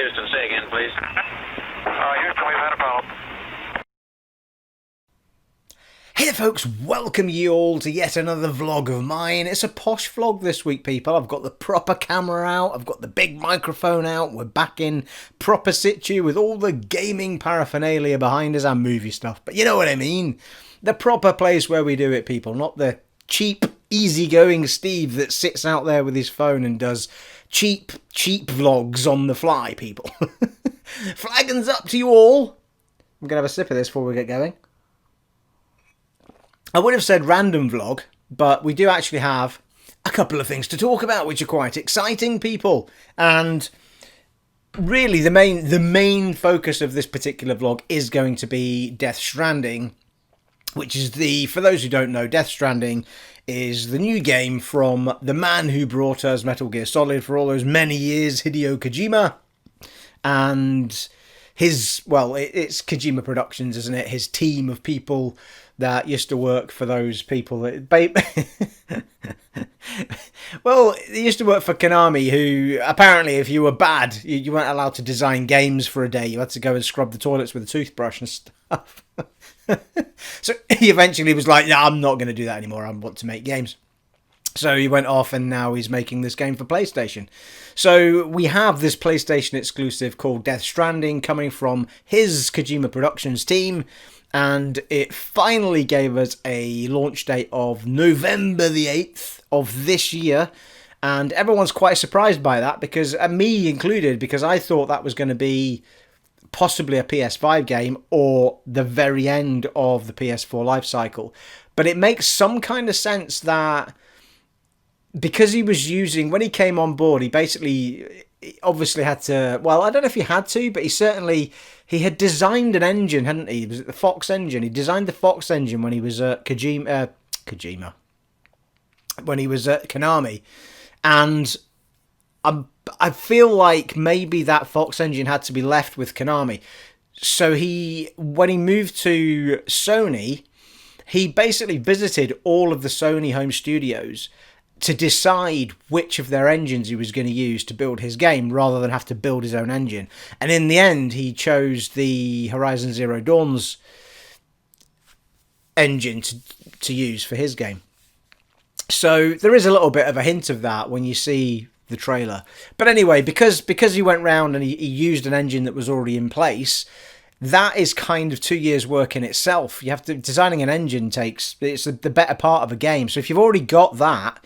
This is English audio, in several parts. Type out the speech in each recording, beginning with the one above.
Houston, say again, please. Houston, we've had a problem. Hey there folks, welcome you all to yet another vlog of mine. It's a posh vlog this week, people. I've got the proper camera out, I've got the big microphone out, we're back in proper situ with all the gaming paraphernalia behind us and movie stuff. But you know what I mean? The proper place where we do it, people, not the cheap, easygoing Steve that sits out there with his phone and does cheap vlogs on the fly, people. Flagons up to you all. I'm going to have a sip of this before we get going. I would have said random vlog, but we do actually have a couple of things to talk about, which are quite exciting, people. And really, the main focus of this particular vlog is going to be Death Stranding, which is for those who don't know, Death Stranding is the new game from the man who brought us Metal Gear Solid for all those many years, Hideo Kojima. And it's Kojima Productions, isn't it? His team of people that used to work for those people that well, they used to work for Konami, who apparently if you were bad, you weren't allowed to design games for a day. You had to go and scrub the toilets with a toothbrush and stuff. So he eventually was like, yeah, I'm not going to do that anymore. I want to make games. So he went off and now he's making this game for PlayStation. So we have this PlayStation exclusive called Death Stranding coming from his Kojima Productions team. And it finally gave us a launch date of November the 8th of this year. And everyone's quite surprised by that, because me included, because I thought that was going to be possibly a PS5 game or the very end of the PS4 life cycle. But it makes some kind of sense that because he was using, when he came on board, he obviously had to, well, I don't know if he had to, but he had designed an engine, hadn't he? Was it the Fox engine? He designed the Fox engine when he was at Kojima. When he was at Konami. And I feel like maybe that Fox engine had to be left with Konami. So when he moved to Sony, he basically visited all of the Sony home studios to decide which of their engines he was going to use to build his game, rather than have to build his own engine. And in the end, he chose the Horizon Zero Dawn's engine to use for his game. So there is a little bit of a hint of that when you see the trailer. But anyway, because he went round and he used an engine that was already in place, that is kind of 2 years work in itself. Designing an engine it's the better part of a game. So if you've already got that,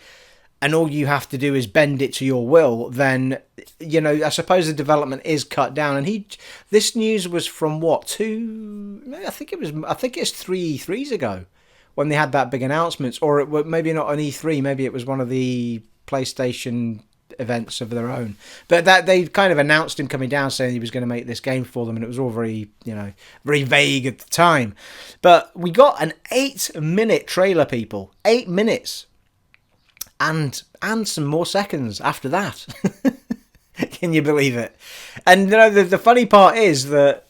and all you have to do is bend it to your will, then, I suppose the development is cut down. And this news was from what, I think it's 3 E3s ago when they had that big announcement, or maybe not an E3, maybe it was one of the PlayStation events of their own. But that they kind of announced him coming down saying he was going to make this game for them, and it was all very, very vague at the time. But we got an 8-minute trailer, people. 8 minutes. And some more seconds after that. Can you believe it? And the funny part is that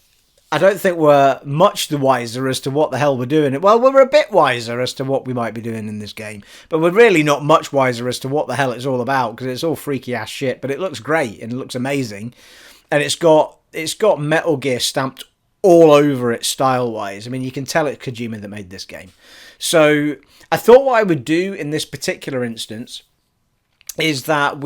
I don't think we're much the wiser as to what the hell we're doing. Well, we're a bit wiser as to what we might be doing in this game, but we're really not much wiser as to what the hell it's all about, because it's all freaky ass shit. But it looks great and it looks amazing, and it's got Metal Gear stamped all over it style wise. I mean, you can tell it's Kojima that made this game. So I thought what I would do in this particular instance is that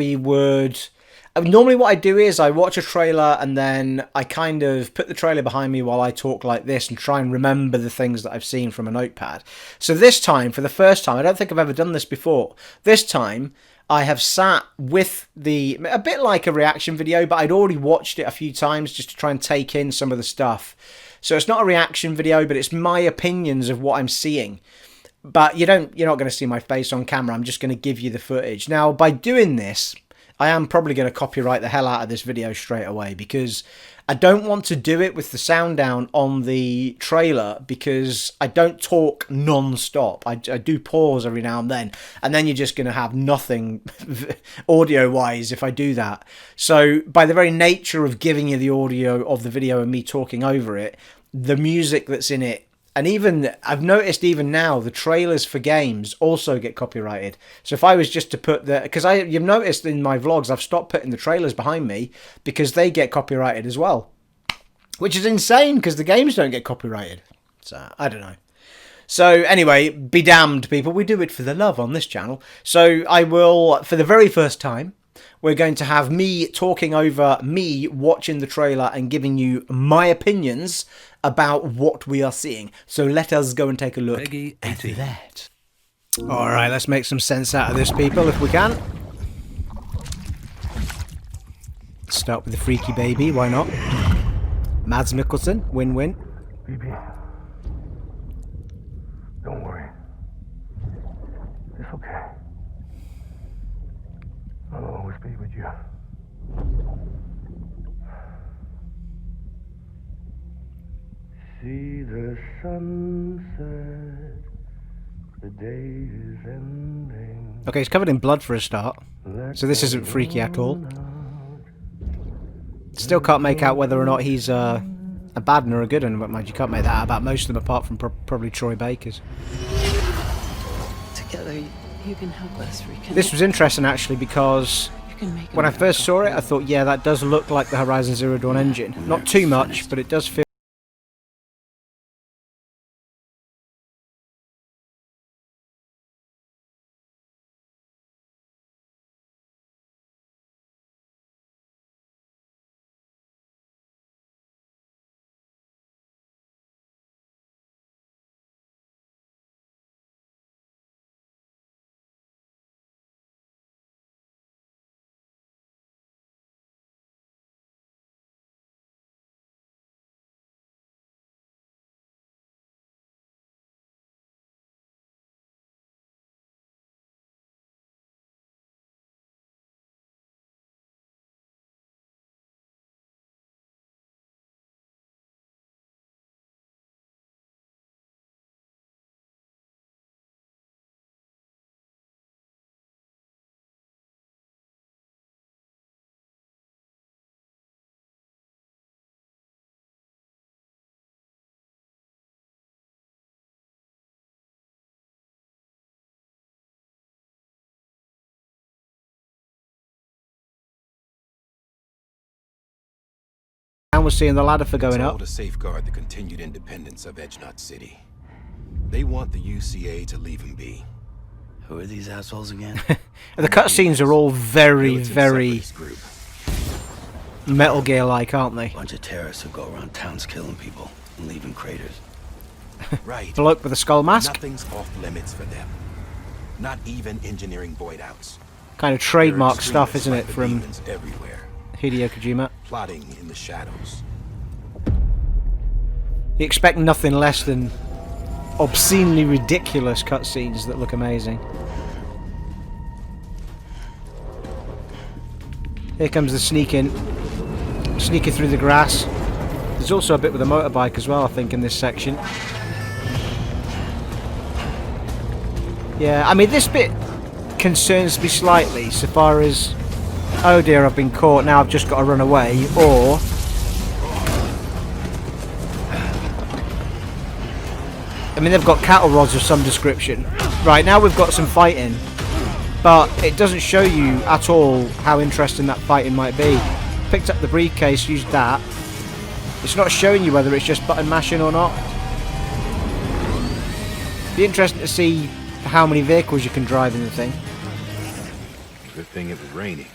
normally what I do is I watch a trailer and then I kind of put the trailer behind me while I talk like this and try and remember the things that I've seen from a notepad. So this time, for the first time, I don't think I've ever done this before. This time, I have sat with a bit like a reaction video, but I'd already watched it a few times just to try and take in some of the stuff. So it's not a reaction video, but it's my opinions of what I'm seeing. But you're not going to see my face on camera. I'm just going to give you the footage. Now, by doing this, I am probably going to copyright the hell out of this video straight away, because I don't want to do it with the sound down on the trailer, because I don't talk non-stop. I do pause every now and then you're just going to have nothing audio-wise if I do that. So by the very nature of giving you the audio of the video and me talking over it, the music that's in it And even, I've noticed even now, the trailers for games also get copyrighted. So if I was just to put the... Because you've noticed in my vlogs, I've stopped putting the trailers behind me because they get copyrighted as well. Which is insane, because the games don't get copyrighted. So, I don't know. So, anyway, be damned, people. We do it for the love on this channel. So, I will, for the very first time, we're going to have me talking over me watching the trailer and giving you my opinions about what we are seeing. So let us go and take a look at that. Alright, let's make some sense out of this, people, if we can. Start with the freaky baby, why not? Mads Mikkelsen, win-win. BB, don't worry. It's okay. I'll always be with you. See the sunset, the day is ending. Okay, he's covered in blood for a start, so this isn't freaky at all. Still can't make out whether or not he's a bad one or a good one, but mind you can't make that out about most of them apart from probably Troy Baker's. Together, you can help us reconnect. This was interesting actually because when I first saw it, I thought, yeah, that does look like the Horizon Zero Dawn engine. Not too much, but it does feel... And we're seeing the ladder for going up. To safeguard the continued independence of Edgenut City. They want the UCA to leave him be. Who are these assholes again? The cutscenes are all very, very Metal Gear-like, aren't they? Bunch of terrorists who go around towns killing people and leaving craters. Right. Bloke with a skull mask. Nothing's off limits for them. Not even engineering void outs. Kind of trademark stuff, isn't it, from everywhere. Hideo Kojima. Plotting in the shadows. You expect nothing less than obscenely ridiculous cutscenes that look amazing. Here comes the sneaking through the grass. There's also a bit with a motorbike as well, I think, in this section. Yeah, I mean, this bit concerns me slightly so far as, oh dear, I've been caught, now I've just got to run away, or I mean, they've got cattle rods of some description. Right, now we've got some fighting, but it doesn't show you at all how interesting that fighting might be. Picked up the briefcase, used that. It's not showing you whether it's just button mashing or not. Be interesting to see how many vehicles you can drive in the thing. Good thing it was raining.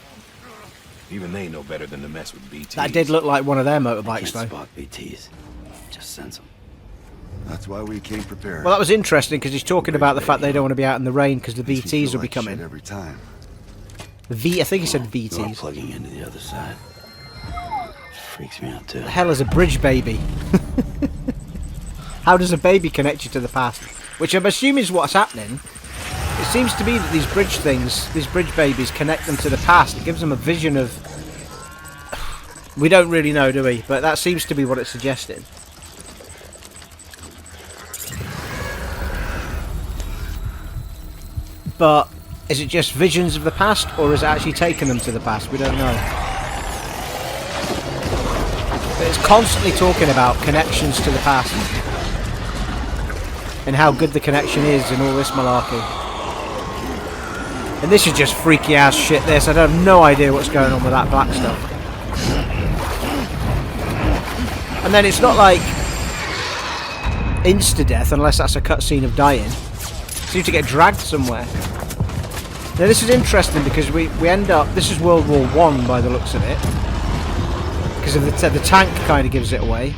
Even they know better than to mess with BTs. That did look like one of their motorbikes, though. Spot BTs. Just sense them. That's why we came prepared. Well, that was interesting because he's talking about the fact they don't want to be out in the rain because the VTs will be coming. Every time. I think he said Not VTs. plugging into the other side. Freaks me out too. The hell is a bridge baby? How does a baby connect you to the past? Which I'm assuming is what's happening. It seems to be that these bridge things, these bridge babies, connect them to the past. It gives them a vision of... We don't really know, do we? But that seems to be what it's suggesting. But is it just visions of the past, or is it actually taking them to the past? We don't know. But it's constantly talking about connections to the past. and how good the connection is and all this malarkey. And this is just freaky ass shit, this. I have no idea what's going on with that black stuff. And then it's not like insta-death, unless that's a cutscene of dying. So you have to get dragged somewhere. Now this is interesting because we end up... This is World War I by the looks of it. Because of the tank kind of gives it away.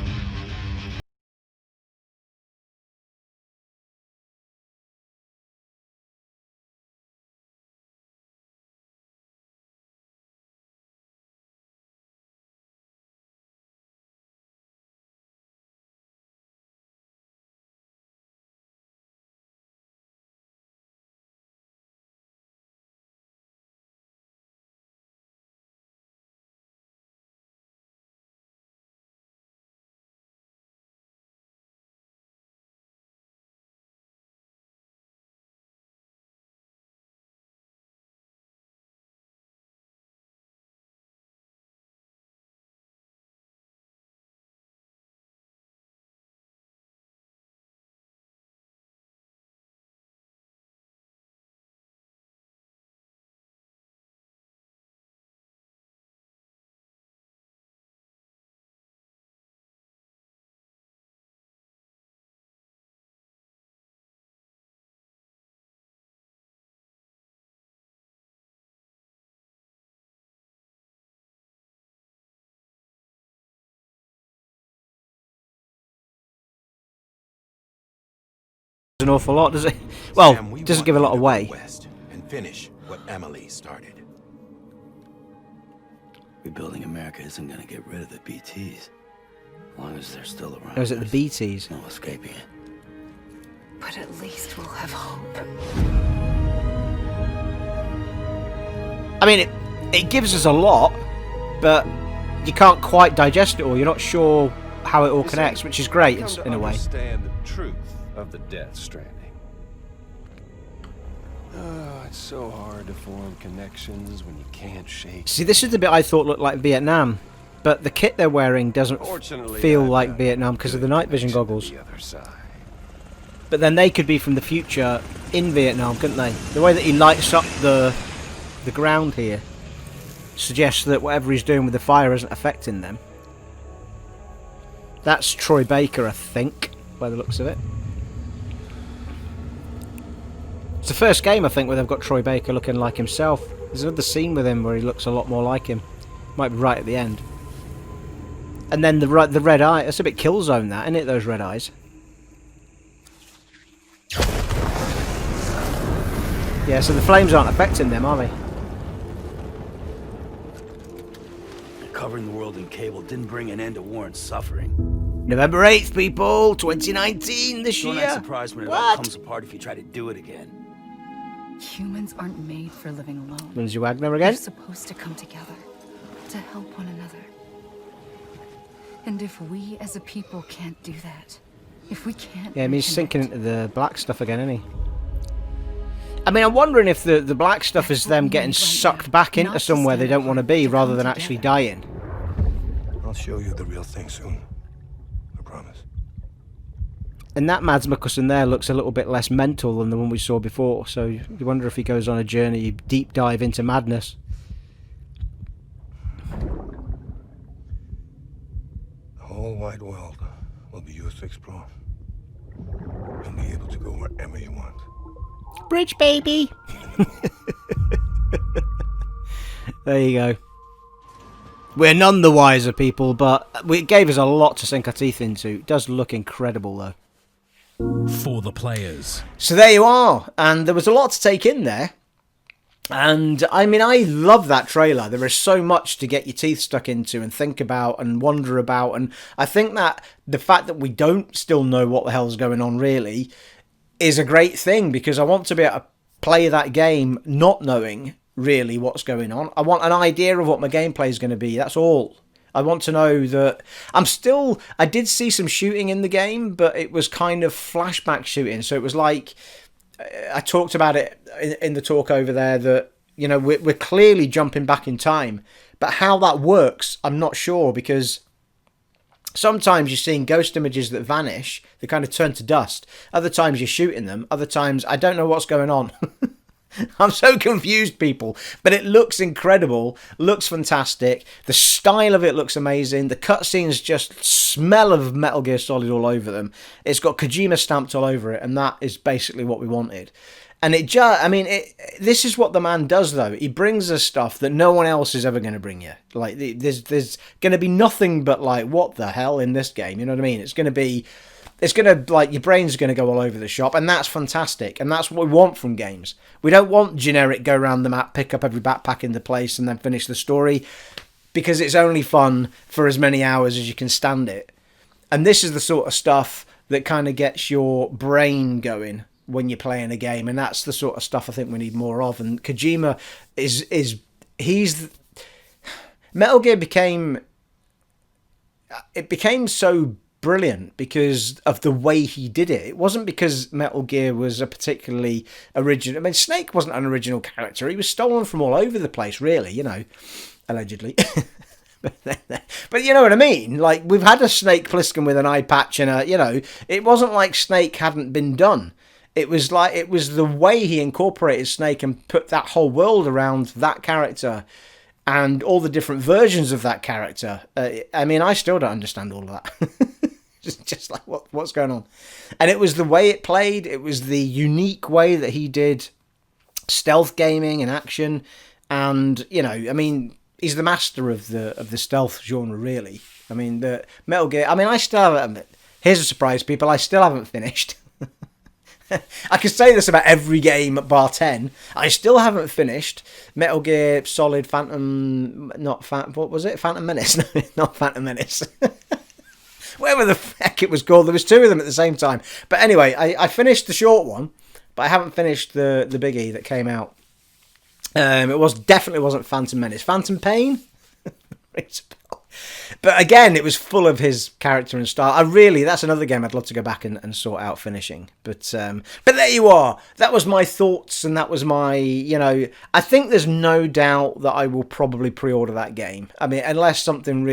An awful lot, does it? Well, Sam, we doesn't want give a you lot to go away. west and finish what Emily started. Rebuilding America isn't gonna get rid of the BTs. As long as they're still around. Or is it the BTs? No escaping it. But at least we'll have hope. I mean, it gives us a lot, but you can't quite digest it all. You're not sure how it all connects, which is great in a way. Understand the truth of the Death Stranding. Oh, it's so hard to form connections when you can't shake. See, this is the bit I thought looked like Vietnam, but the kit they're wearing doesn't feel like Vietnam because of the night vision goggles. The other side. But then they could be from the future in Vietnam, couldn't they? The way that he lights up the ground here suggests that whatever he's doing with the fire isn't affecting them. That's Troy Baker, I think, by the looks of it. It's the first game, I think, where they've got Troy Baker looking like himself. There's another scene with him where he looks a lot more like him. Might be right at the end. And then the red eye. That's a bit Killzone, that, isn't it, those red eyes? Yeah, so the flames aren't affecting them, are they? Covering the world in cable didn't bring an end to war and suffering. November 8th, people! 2019, this Don't year! act surprised when it all What? comes apart if you try to do it again. Humans aren't made for living alone. Lindsay Wagner They're again? supposed to come together to help one another. And if we as a people can't do that, if we can't... Yeah, I mean, he's reconnect, sinking into the black stuff again, isn't he? I mean, I'm wondering if the black stuff is them getting sucked back into somewhere they don't want to be, rather than actually dying. I'll show you the real thing soon. I promise. And that Mads Mikkelsen there looks a little bit less mental than the one we saw before, so you wonder if he goes on a journey, deep dive into madness. The whole wide world will be yours to explore. You'll be able to go wherever you want. Bridge, baby! There you go. We're none the wiser, people, but it gave us a lot to sink our teeth into. It does look incredible, though. For the players. So there you are, and there was a lot to take in there. And, I mean, I love that trailer. There is so much to get your teeth stuck into and think about and wonder about, and I think that the fact that we don't still know what the hell's going on, really, is a great thing, because I want to be able to play that game not knowing really what's going on. I want an idea of what my gameplay is going to be, that's all. I want to know that I did see some shooting in the game, but it was kind of flashback shooting, so it was like, I talked about it in the talk over there, that, you know, we're clearly jumping back in time, but how that works, I'm not sure, because Sometimes you're seeing ghost images that vanish, they kind of turn to dust. Other times you're shooting them. Other times, I don't know what's going on. I'm so confused, people. But it looks incredible, looks fantastic. The style of it looks amazing. The cutscenes just smell of Metal Gear Solid all over them. It's got Kojima stamped all over it, and that is basically what we wanted. And this is what the man does, though. He brings us stuff that no one else is ever going to bring you. Like, there's going to be nothing but, like, what the hell in this game? You know what I mean? It's going to, like, your brain's going to go all over the shop, and that's fantastic. And that's what we want from games. We don't want generic go around the map, pick up every backpack in the place, and then finish the story, because it's only fun for as many hours as you can stand it. And this is the sort of stuff that kind of gets your brain going when you're playing a game, and that's the sort of stuff I think we need more of. And Kojima Metal Gear became so brilliant because of the way he did it. It wasn't because Metal Gear was a particularly original. I mean, Snake wasn't an original character. He was stolen from all over the place, really, you know, allegedly. But you know what I mean? Like, we've had a Snake Plissken with an eye patch and it wasn't like Snake hadn't been done. It was the way he incorporated Snake and put that whole world around that character and all the different versions of that character. I mean, I still don't understand all of that. just like what's going on. And it was the way it played. It was the unique way that he did stealth gaming and action. And, you know, I mean, he's the master of the stealth genre, really. I mean, the Metal Gear, I mean, I still haven't, here's a surprise, people, I still haven't finished. I could say this about every game bar 10. I still haven't finished Metal Gear Solid Phantom Menace. No, not Phantom Menace. Whatever the heck it was called. There was two of them at the same time. But anyway, I finished the short one, but I haven't finished the biggie that came out. It definitely wasn't Phantom Menace. Phantom Pain? But again, it was full of his character and style. That's another game I'd love to go back and sort out finishing. But there you are. That was my thoughts, and that was my, I think there's no doubt that I will probably pre-order that game. I mean, unless something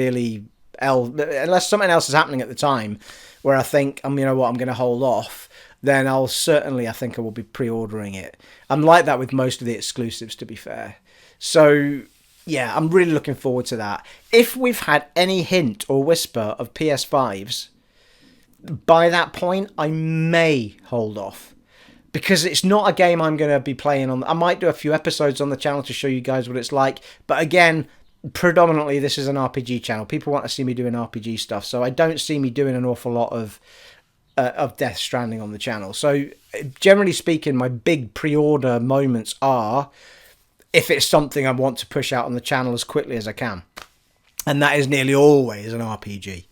else is happening at the time where I think, I'm going to hold off, then I think I will be pre-ordering it. I'm like that with most of the exclusives, to be fair. So, yeah, I'm really looking forward to that. If we've had any hint or whisper of PS5s, by that point, I may hold off. Because it's not a game I'm going to be playing on. I might do a few episodes on the channel to show you guys what it's like. But again, predominantly this is an RPG channel. People want to see me doing RPG stuff. So I don't see me doing an awful lot of Death Stranding on the channel. So generally speaking, my big pre-order moments are if it's something I want to push out on the channel as quickly as I can. And that is nearly always an RPG.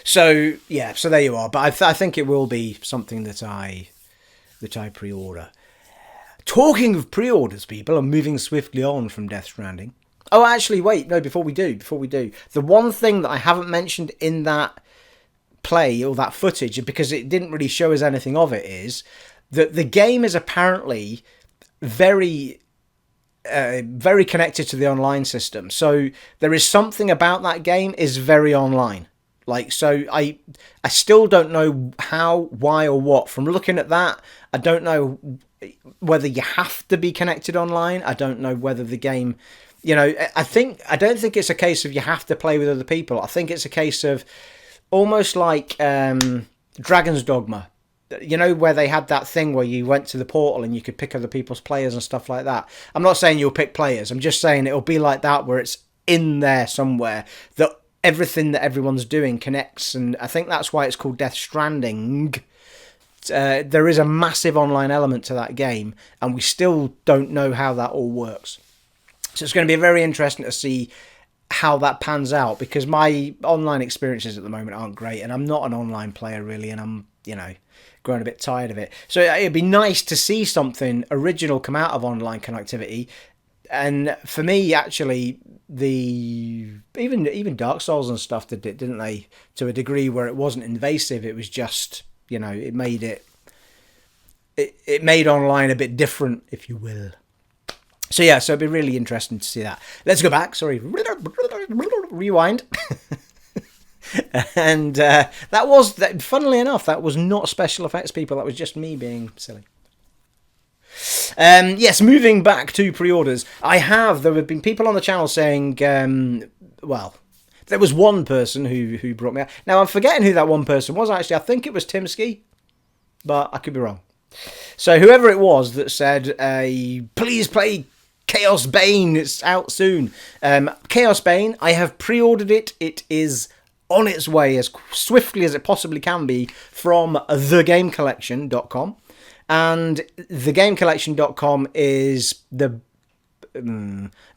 So, yeah, so there you are. But I think it will be something that I pre-order. Talking of pre-orders, people, I'm moving swiftly on from Death Stranding. Oh, actually, wait, no, before we do. The one thing that I haven't mentioned in that play or that footage, because it didn't really show us anything of it, is that the game is apparently very connected to the online system. So there is something about that game is very online. Like, so I still don't know how, why, or what. From looking at that, I don't know whether you have to be connected online. I don't know whether the game, I don't think it's a case of you have to play with other people. I think it's a case of almost like Dragon's Dogma. Where they had that thing where you went to the portal and you could pick other people's players and stuff like that. I'm not saying you'll pick players. I'm just saying it'll be like that, where it's in there somewhere that everything that everyone's doing connects. And I think that's why it's called Death Stranding. There is a massive online element to that game, and we still don't know how that all works. So it's going to be very interesting to see how that pans out, because my online experiences at the moment aren't great, and I'm not an online player really, and I'm, growing a bit tired of it. So it'd be nice to see something original come out of online connectivity. And for me, actually, even Dark Souls and stuff did it, didn't they? To a degree where it wasn't invasive. It was just, it made it made online a bit different, if you will. So yeah, so it'd be really interesting to see that. Let's go back. Sorry, rewind. And that was, funnily enough, that was not special effects people. That was just me being silly. Yes, moving back to pre-orders. There have been people on the channel saying, well, there was one person who brought me out. Now, I'm forgetting who that one person was, actually. I think it was Timsky, but I could be wrong. So whoever it was that said, please play Chaosbane, it's out soon. Chaosbane, I have pre-ordered it. It is on its way as swiftly as it possibly can be from thegamecollection.com. And thegamecollection.com is there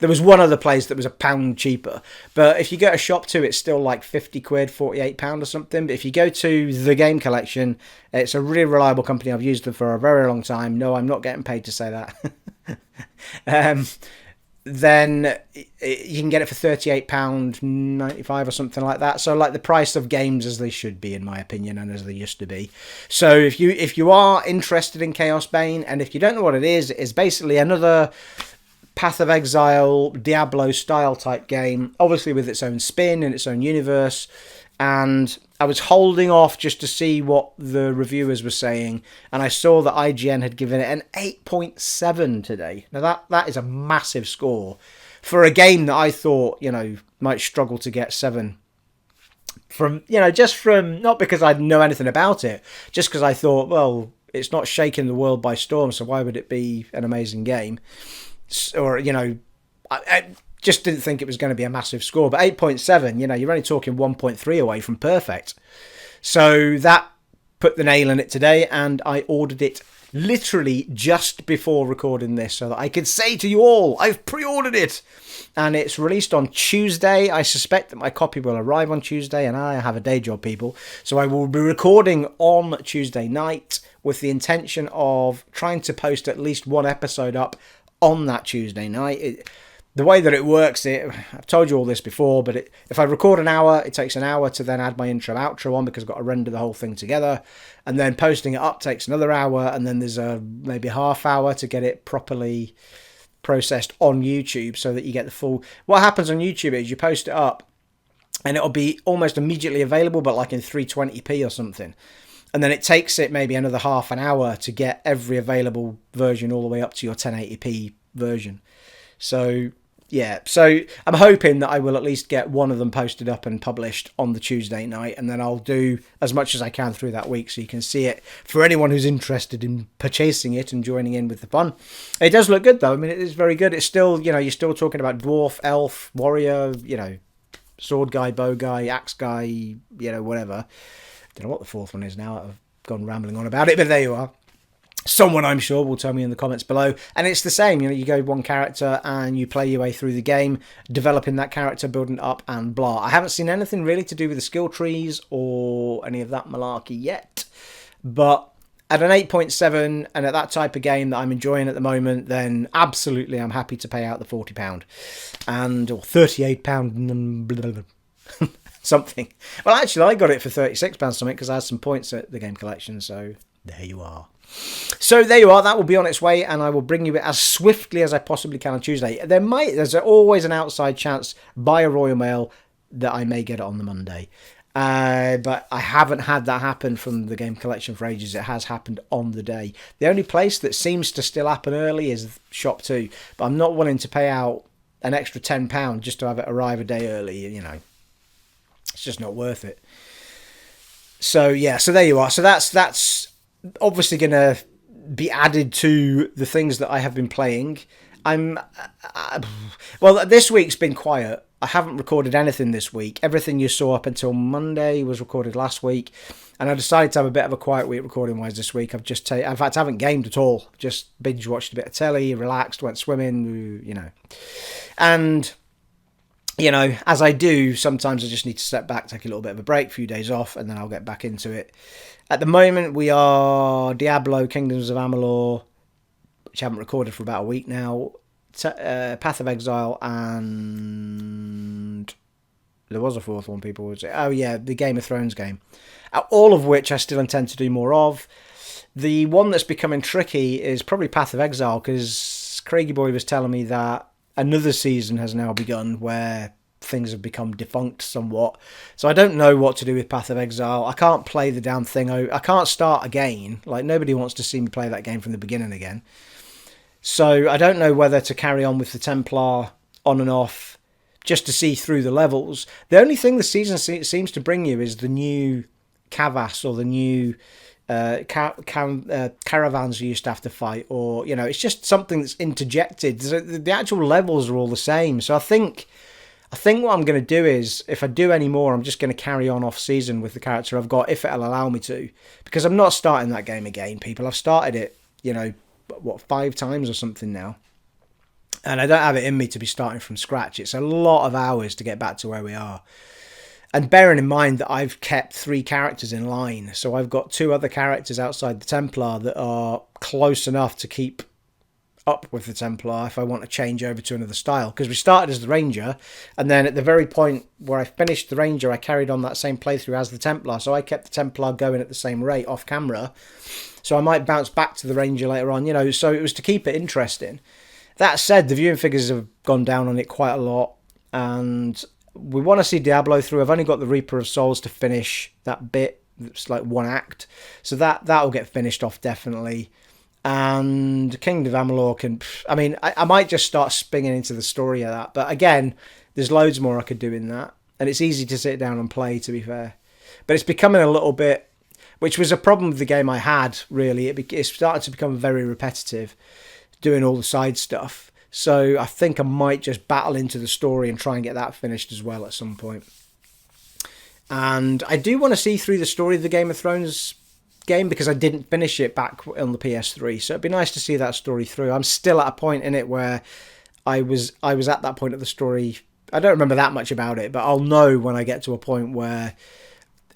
was one other place that was £1 cheaper, but if you go to shop 2, it's still like 50 quid, £48 or something. But if you go to the Game Collection, it's a really reliable company. I've used them for a very long time. No, I'm not getting paid to say that. Then you can get it for £38.95 or something like that. So like the price of games as they should be, in my opinion, and as they used to be. So if you are interested in Chaosbane, and if you don't know what it is basically another Path of Exile, Diablo style type game, obviously with its own spin and its own universe. And I was holding off just to see what the reviewers were saying, and I saw that IGN had given it an 8.7 today. Now that is a massive score for a game that I thought, might struggle to get 7. Just from, not because I know anything about it, just because I thought, well, it's not shaking the world by storm, so why would it be an amazing game? Or, I just didn't think it was going to be a massive score. But 8.7, you're only talking 1.3 away from perfect. So that put the nail in it today, and I ordered it literally just before recording this so that I could say to you all, I've pre-ordered it. And it's released on Tuesday. I suspect that my copy will arrive on Tuesday, and I have a day job, people. So I will be recording on Tuesday night with the intention of trying to post at least one episode up on that Tuesday night. The way that it works, I've told you all this before, but if I record an hour, it takes an hour to then add my intro outro on, because I've got to render the whole thing together, and then posting it up takes another hour, and then there's maybe half hour to get it properly processed on YouTube so that you get the full. What happens on YouTube is you post it up and it'll be almost immediately available, but like in 320p or something. And then it takes it maybe another half an hour to get every available version all the way up to your 1080p version. So, yeah. So I'm hoping that I will at least get one of them posted up and published on the Tuesday night. And then I'll do as much as I can through that week so you can see it for anyone who's interested in purchasing it and joining in with the fun. It does look good, though. I mean, it is very good. It's still, you're still talking about dwarf, elf, warrior, sword guy, bow guy, axe guy, whatever. Don't know what the fourth one is now. I've gone rambling on about it, but there you are. Someone, I'm sure, will tell me in the comments below. And it's the same, you go one character and you play your way through the game, developing that character, building it up, and blah. I haven't seen anything really to do with the skill trees or any of that malarkey yet. But at an 8.7 and at that type of game that I'm enjoying at the moment, then absolutely I'm happy to pay out the £40 or £38 something. Well, actually, I got it for £36 something because I had some points at the Game Collection, so there you are. So there you are. That will be on its way, and I will bring you it as swiftly as I possibly can on Tuesday. There's always an outside chance by a Royal Mail that I may get it on the Monday. But I haven't had that happen from the Game Collection for ages. It has happened on the day. The only place that seems to still happen early is Shop 2, but I'm not willing to pay out an extra £10 just to have it arrive a day early, It's just not worth it. So yeah, so there you are. So that's obviously going to be added to the things that I have been playing. Well, this week's been quiet. I haven't recorded anything this week. Everything you saw up until Monday was recorded last week, and I decided to have a bit of a quiet week recording wise this week. In fact, I haven't gamed at all. Just binge watched a bit of telly, relaxed, went swimming, and as I do, sometimes I just need to step back, take a little bit of a break, a few days off, and then I'll get back into it. At the moment, we are Diablo, Kingdoms of Amalur, which I haven't recorded for about a week now, Path of Exile, and there was a fourth one, people would say. Oh, yeah, the Game of Thrones game. All of which I still intend to do more of. The one that's becoming tricky is probably Path of Exile, because Craigie Boy was telling me that another season has now begun where things have become defunct somewhat. So I don't know what to do with Path of Exile. I can't play the damn thing. I can't start again. Like, nobody wants to see me play that game from the beginning again. So I don't know whether to carry on with the Templar on and off just to see through the levels. The only thing the season seems to bring you is the new Kavas or the new caravans you used to have to fight, or, you know, it's just something that's interjected. The actual levels are all the same. So I think what I'm going to do is, if I do any more, I'm just going to carry on off season with the character I've got, if it'll allow me to, because I'm not starting that game again, people. I've started it, you know, 5 times or something now, and I don't have it in me to be starting from scratch. It's a lot of hours to get back to where we are. And bearing in mind that I've kept 3 characters in line, so I've got 2 other characters outside the Templar that are close enough to keep up with the Templar if I want to change over to another style. Because we started as the Ranger, and then at the very point where I finished the Ranger, I carried on that same playthrough as the Templar, so I kept the Templar going at the same rate off camera. So I might bounce back to the Ranger later on, you know, so it was to keep it interesting. That said, the viewing figures have gone down on it quite a lot, and we want to see Diablo through. I've only got the Reaper of Souls to finish that bit. It's like 1 act. So that'll get finished off definitely. And Kingdom of Amalur I might just start spinging into the story of that. But again, there's loads more I could do in that. And it's easy to sit down and play, to be fair. But it's becoming a little bit, which was a problem with the game I had, really. It started to become very repetitive, doing all the side stuff. So I think I might just battle into the story and try and get that finished as well at some point. And I do want to see through the story of the Game of Thrones game, because I didn't finish it back on the PS3. So it'd be nice to see that story through. I'm still at a point in it where I was at that point of the story. I don't remember that much about it, but I'll know when I get to a point where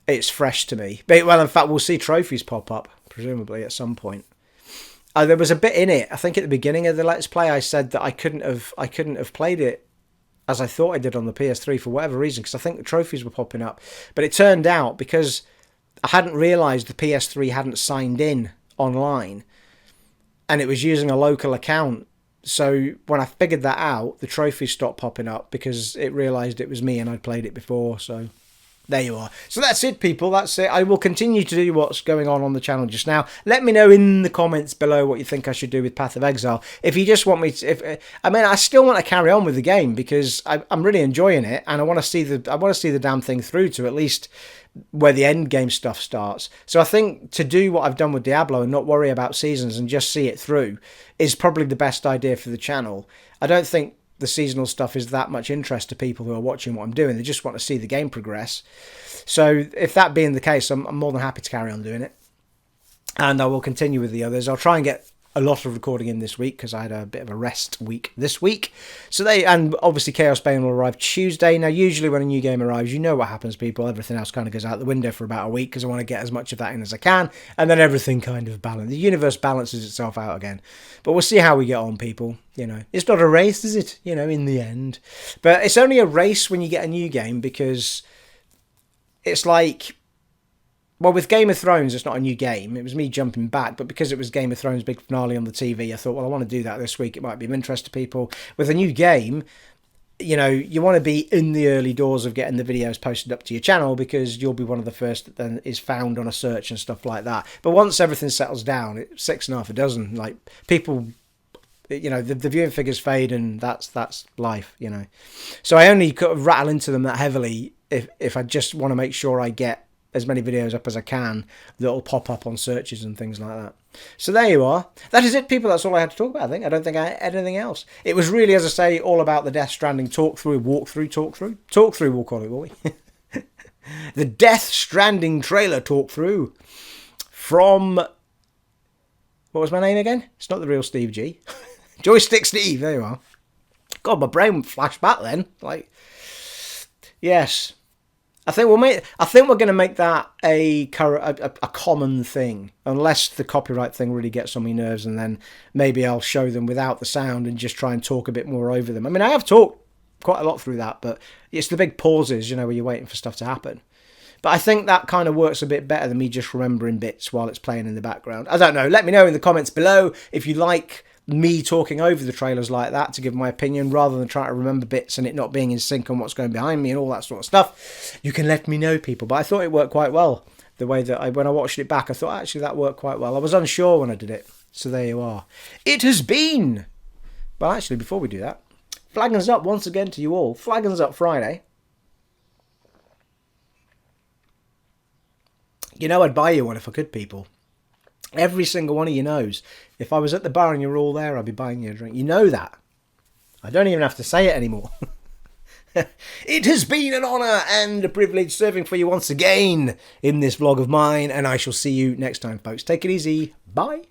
it's fresh to me. But, well, in fact, we'll see trophies pop up, presumably, at some point. There was a bit in it, I think at the beginning of the Let's Play, I said that I couldn't have played it as I thought I did on the PS3 for whatever reason, because I think the trophies were popping up. But it turned out, because I hadn't realised the PS3 hadn't signed in online, and it was using a local account. So when I figured that out, the trophies stopped popping up, because it realised it was me and I'd played it before, so there you are. So that's it, people. That's it. I will continue to do what's going on the channel just now. Let me know in the comments below what you think I should do with Path of Exile. If you just want me to, I still want to carry on with the game, because I'm really enjoying it, and I want to see the damn thing through to at least where the end game stuff starts. So I think to do what I've done with Diablo and not worry about seasons and just see it through is probably the best idea for the channel. I don't think the seasonal stuff is that much interest to people who are watching what I'm doing. They just want to see the game progress. So if that being the case, I'm more than happy to carry on doing it, and I will continue with the others. I'll try and get a lot of recording in this week, because I had a bit of a rest week this week. And obviously Chaosbane will arrive Tuesday. Now, usually when a new game arrives, you know what happens, people. Everything else kind of goes out the window for about a week, because I want to get as much of that in as I can, and then everything kind of balances. The universe balances itself out again. But we'll see how we get on, people. You know, it's not a race, is it? You know, in the end. But it's only a race when you get a new game, because it's like, well, with Game of Thrones, it's not a new game. It was me jumping back, but because it was Game of Thrones' big finale on the TV, I thought, well, I want to do that this week. It might be of interest to people. With a new game, you know, you want to be in the early doors of getting the videos posted up to your channel, because you'll be one of the first that then is found on a search and stuff like that. But once everything settles down, it's 6 and a half a dozen. Like, people, you know, the viewing figures fade, and that's life, you know. So I only kind of rattle into them that heavily if I just want to make sure I get as many videos up as I can that'll pop up on searches and things like that. So there you are. That is it, people. That's all I had to talk about, I think. I don't think I had anything else. It was really, as I say, all about the Death Stranding walkthrough, we'll call it, will we? The Death Stranding trailer talkthrough from, what was my name again? It's not the real Steve G. Joystick Steve, there you are. God, my brain flashed back then. Like, yes. I think we're going to make that a common thing, unless the copyright thing really gets on my nerves, and then maybe I'll show them without the sound and just try and talk a bit more over them. I mean, I have talked quite a lot through that, but it's the big pauses, you know, where you're waiting for stuff to happen. But I think that kind of works a bit better than me just remembering bits while it's playing in the background. I don't know. Let me know in the comments below if you like me talking over the trailers like that to give my opinion rather than trying to remember bits and it not being in sync on what's going behind me and all that sort of stuff, you can let me know, people. But I thought it worked quite well. The way that when I watched it back, I thought actually that worked quite well. I was unsure when I did it. So there you are. It has been... Well, actually, before we do that, flaggins up once again to you all. Flaggins up Friday. You know I'd buy you one if I could, people. Every single one of you knows. If I was at the bar and you were all there, I'd be buying you a drink. You know that. I don't even have to say it anymore. It has been an honour and a privilege serving for you once again in this vlog of mine, and I shall see you next time, folks. Take it easy. Bye.